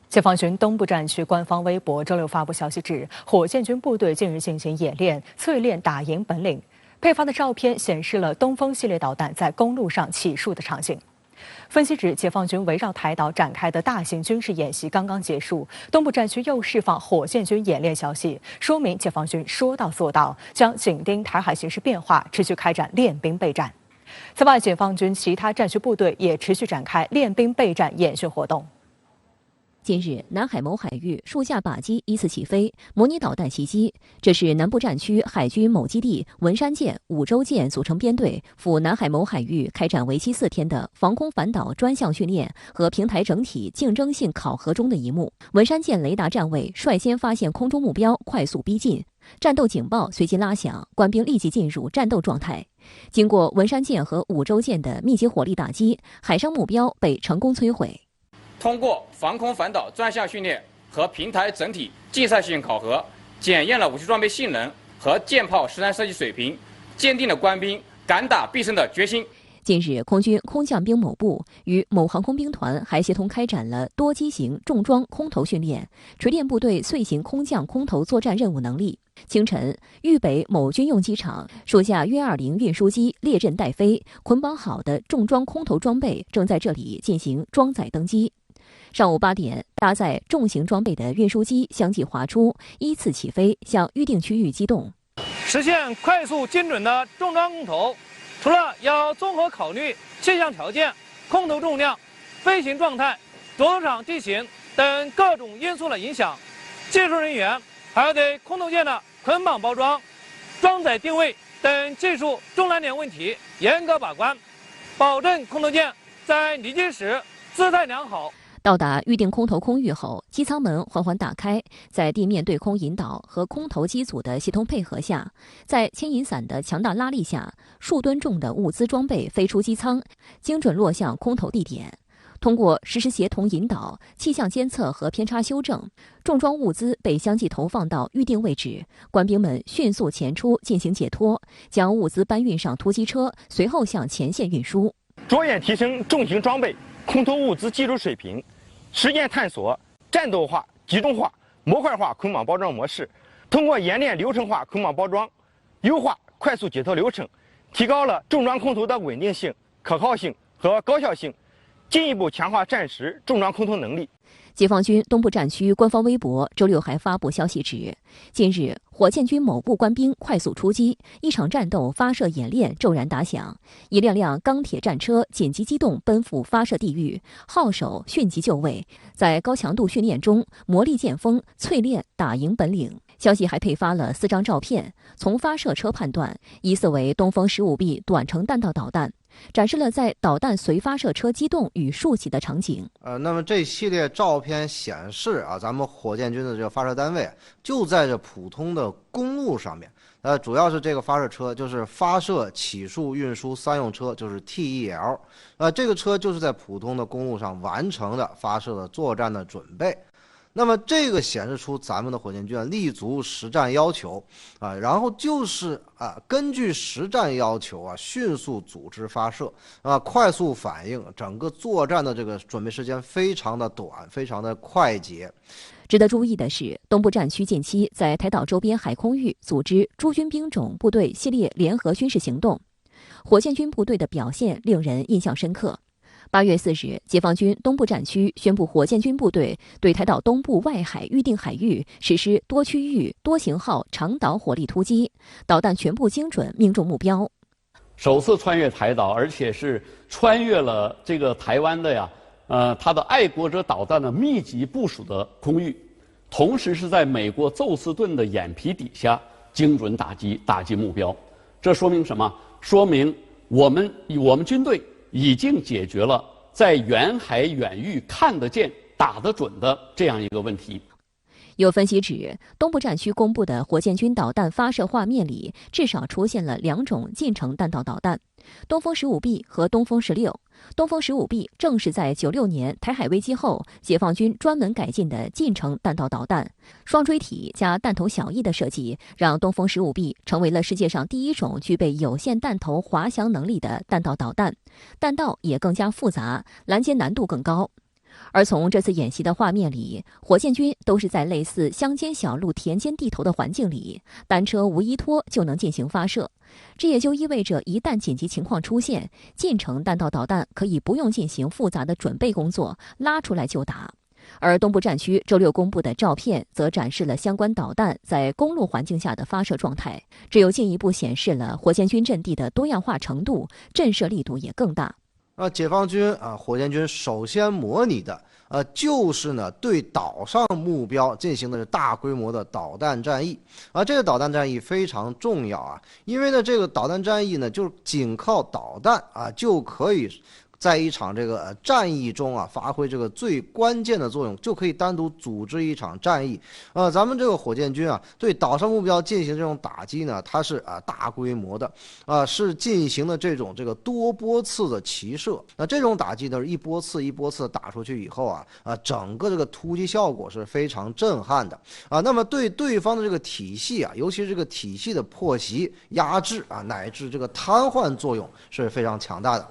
解放军东部战区官方微博周六发布消息指，火箭军部队近日进行演练，淬炼打赢本领。配发的照片显示了东风系列导弹在公路上起数的场景。分析指，解放军围绕台岛展开的大型军事演习刚刚结束，东部战区又释放火箭军演练消息，说明解放军说到做到，将紧盯台海形势变化，持续开展练兵备战。此外，解放军其他战区部队也持续展开练兵备战演训活动。近日，南海某海域数架靶机依次起飞，模拟导弹袭击。这是南部战区海军某基地文山舰、五洲舰组成编队赴南海某海域开展为期4天的防空反导专项训练和平台整体竞争性考核中的一幕。文山舰雷达站位率先发现空中目标，快速逼近，战斗警报随即拉响，官兵立即进入战斗状态。经过文山舰和五洲舰的密集火力打击，海上目标被成功摧毁。通过防空反导专项训练和平台整体竞赛性考核，检验了武器装备性能和舰炮实战设计水平，坚定了官兵敢打必胜的决心。近日，空军空降兵某部与某航空兵团还协同开展了多机型重装空投训练，锤炼部队遂行空降空投作战任务能力。清晨，豫北某军用机场，数架约20运输机列阵待飞，捆绑好的重装空投装备正在这里进行装载登机。上午8点，搭载重型装备的运输机相继滑出，依次起飞，向预定区域机动。实现快速精准的重装空投，除了要综合考虑气象条件、空投重量、飞行状态、着陆场地形等各种因素的影响，技术人员还要对空投件的捆绑包装、装载定位等技术重难点问题严格把关，保证空投件在离机时姿态良好。到达预定空投空域后，机舱门缓缓打开，在地面对空引导和空投机组的协同配合下，在牵引伞的强大拉力下，数吨重的物资装备飞出机舱，精准落向空投地点。通过实时协同引导、气象监测和偏差修正，重装物资被相继投放到预定位置，官兵们迅速前出进行解脱，将物资搬运上突击车，随后向前线运输。着眼提升重型装备、空投物资技术水平，实践探索战斗化、集中化、模块化捆绑包装模式，通过演练流程化捆绑包装，优化快速解脱流程，提高了重装空投的稳定性、可靠性和高效性，进一步强化战时重装空投能力。解放军东部战区官方微博周六还发布消息指，近日火箭军某部官兵快速出击，一场战斗发射演练骤然打响，一辆辆钢铁战车紧急机动奔赴发射地域，号手迅即就位，在高强度训练中磨砺剑锋，淬炼打赢本领。消息还配发了4张照片，从发射车判断，疑似为东风15B 短程弹道导弹，展示了在导弹随发射车机动与竖起的场景。那么这系列照片显示咱们火箭军的这个发射单位就在这普通的公路上面。主要是这个发射车就是发射起数运输3用车，就是 TEL。这个车就是在普通的公路上完成的发射的作战的准备。那么这个显示出咱们的火箭军立足实战要求然后就是根据实战要求迅速组织发射快速反应，整个作战的这个准备时间非常的短，非常的快捷。值得注意的是，东部战区近期在台岛周边海空域组织诸军兵种部队系列联合军事行动，火箭军部队的表现令人印象深刻。8月4日，解放军东部战区宣布，火箭军部队对台岛东部外海预定海域实施多区域、多型号长导火力突击，导弹全部精准命中目标。首次穿越台岛，而且是穿越了这个台湾的它的爱国者导弹的密集部署的空域，同时是在美国宙斯盾的眼皮底下精准打击目标。这说明什么？说明我们军队已经解决了在远海远域看得见、打得准的这样一个问题。有分析指，东部战区公布的火箭军导弹发射画面里，至少出现了2种近程弹道导弹，东风15B 和东风16。东风15B 正是在96年台海危机后，解放军专门改进的近程弹道导弹，双锥体加弹头小翼的设计，让东风15B成为了世界上第一种具备有限弹头滑翔能力的弹道导弹，弹道也更加复杂，拦截难度更高。而从这次演习的画面里，火箭军都是在类似乡间小路、田间地头的环境里，单车无依托就能进行发射。这也就意味着，一旦紧急情况出现，近程弹道导弹可以不用进行复杂的准备工作，拉出来就打。而东部战区周六公布的照片则展示了相关导弹在公路环境下的发射状态，这又进一步显示了火箭军阵地的多样化程度，震慑力度也更大。解放军火箭军首先模拟的就是呢对岛上目标进行的是大规模的导弹战役。这个导弹战役非常重要因为呢这个导弹战役呢就是仅靠导弹就可以在一场这个战役中发挥这个最关键的作用，就可以单独组织一场战役。咱们这个火箭军对岛上目标进行这种打击呢，它是大规模的是进行了这个多波次的齐射。那这种打击呢，是一波次一波次打出去以后整个这个突击效果是非常震撼的那么对对方的这个体系尤其是这个体系的破袭、压制乃至这个瘫痪作用是非常强大的。